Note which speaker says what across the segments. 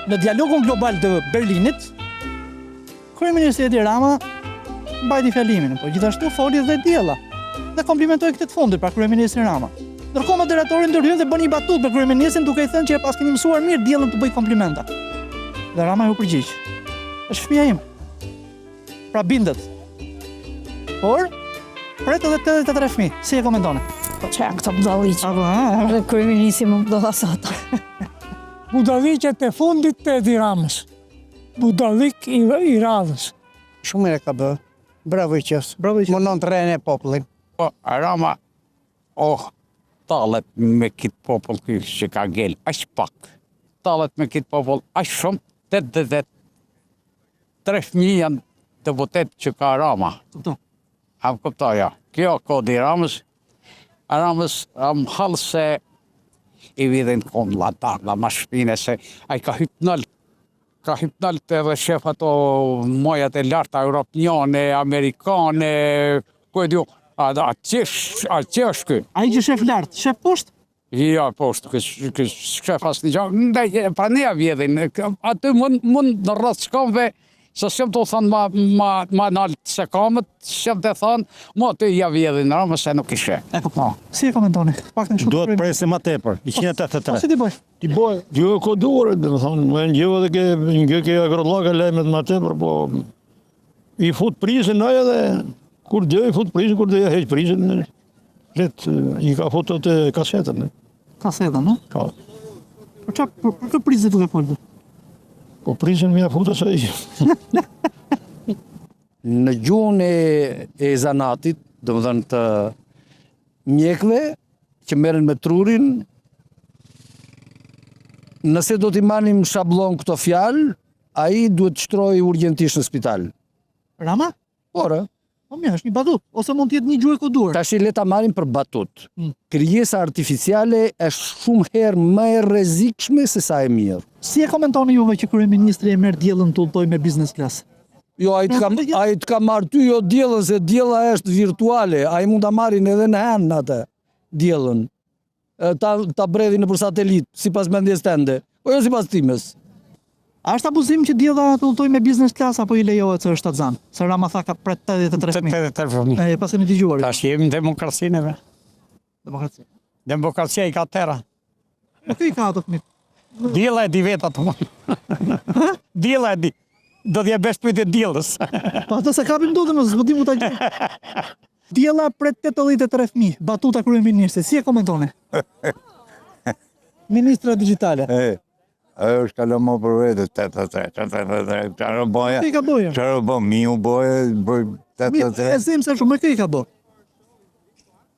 Speaker 1: Në dialogun global të Berlinit, kryeministri Edi Rama mbajti fjalimin, po gjithashtu foli dhe diella dhe komplimentoi këtë të fundit pra kryeministrin Rama. Ndërkohë moderatori ndërhyn dhe bën një batutë me kryeministrin duke i thënë që pas keni mësuar mirë diellën të bëj komplimenta. Dhe Rama ju përgjigj. Është fëmia im. Pra bindet. Por pret edhe 83 fëmijë. Si e komentoni?
Speaker 2: Po që janë këto budalliqe.
Speaker 1: Apo,
Speaker 2: Kryeministri më budalla sot.
Speaker 3: Budalliqet e fundit të Edi Ramës. Budallik i radhës.
Speaker 4: Shumë mirë ka bë. Bravo i qës.
Speaker 1: Bravo i qës.
Speaker 4: Mundon të rejnë e popullin.
Speaker 5: Po, Rama, talet me kitë popull që ka gel, aq pak. Talet me kitë popull, aq shumë, 83 fëmijë janë deputet që ka Rama.
Speaker 1: Kupton.
Speaker 5: A më kuptoj, ja. Kjo kodi Ramës. Ramës, më halë se i vidhin konë la ma shpine se a i ka hypnëllë. Ka hypnëllë edhe shef ato mojat e larta Europniane, Amerikane, ku e diu. A që është kë?
Speaker 1: Ai që shef lart, shef poshtë?
Speaker 5: Ja, poshtë, kë shef asë një gjangë. Pra neja vjedhin, aty mund në rrëth shkamve, se shem të thonë ma naltë se kamët, shem të thonë, ma të ja vjedhin, Rama se nuk ishe.
Speaker 1: E kupton. Si e komentoni? Pak në shumë.
Speaker 6: Duhet presim ma tepër, 183.
Speaker 1: Po si ti bëj?
Speaker 6: Ti bëj, jo e koduar, dhe më thonë, më ndjevo dhe ke agrodlaka lejmet ma tepër, po i fut prisin në edhe, kur dhe i fut prisin, kur dhe i heq prisin, i ka fut të kasetën.
Speaker 1: Kasetën, no?
Speaker 6: Ka.
Speaker 1: Për kë prizit duke folë?
Speaker 6: Po prisin mi a futa se i.
Speaker 7: Në gjuhën e zanatit, do më thënë të mjekve, që merren me trurin, nëse do t'i manim shablon këto fjalë, ai duhet të shtrojë urgjentisht në spital.
Speaker 1: Rama?
Speaker 7: Ora,
Speaker 1: Po mirë, është një batut, ose mund t'jetë një gjuhë e koduar.
Speaker 7: tash le ta marrim për batut. Krijesa artificiale është shumë herë më e rrezikshme se sa e mirë.
Speaker 1: Si e komentoni juve që kryeministri e merr diellën të udhtoj me business class?
Speaker 7: Jo, ai të ka marrë ty jo diellën, se diella është virtuale. Ai mund ta marrin edhe në hand atë diellën. Ta bredhin nëpër satelit, sipas mendjes tënde. Po jo sipas times.
Speaker 1: A është abuzim që diella të udhtoj me business class apo i lejohet se është atzan? Se Rama tha ka pret 83 fëmijë.
Speaker 5: 83 fëmijë.
Speaker 1: E pas kemi dëgjuar.
Speaker 5: Tash jemi në demokracinë e
Speaker 1: Demokraci.
Speaker 5: Demokracia i ka tëra.
Speaker 1: Po kë i ka ato fëmijë?
Speaker 5: Diella e di vetë atë mund. Diella e di. Do t'ja besh pyetje diellës.
Speaker 1: Po ato se kapim dotën mos do dimu ta gjej. Diella pret 83 fëmijë, batuta kryeministrit. Si e komentoni? Ministra digjitale.
Speaker 8: Ajo është kalon më për vetë, 83, qarë boja?
Speaker 1: Kë i ka boja?
Speaker 8: Qarë bo, miu boja, bëj 83.
Speaker 1: E zim se shumë, kë i ka bo?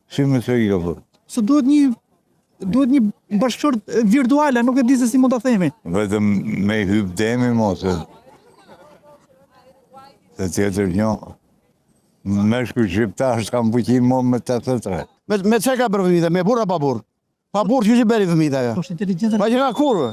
Speaker 8: Si më se i ka bo?
Speaker 1: Se duhet një bashkëshort virtuale, nuk e di se si mund ta themi.
Speaker 8: Vetëm me hyp demi mos. Se tjetër një. Meshkull shqiptar s'kam fuqi më me 83.
Speaker 4: Me që ka bërë fëmijët, me burr apo pa burr? Pa burr që që beri fëmijët ajo?
Speaker 1: Po është inteligjente.
Speaker 4: Pa që nga kurë?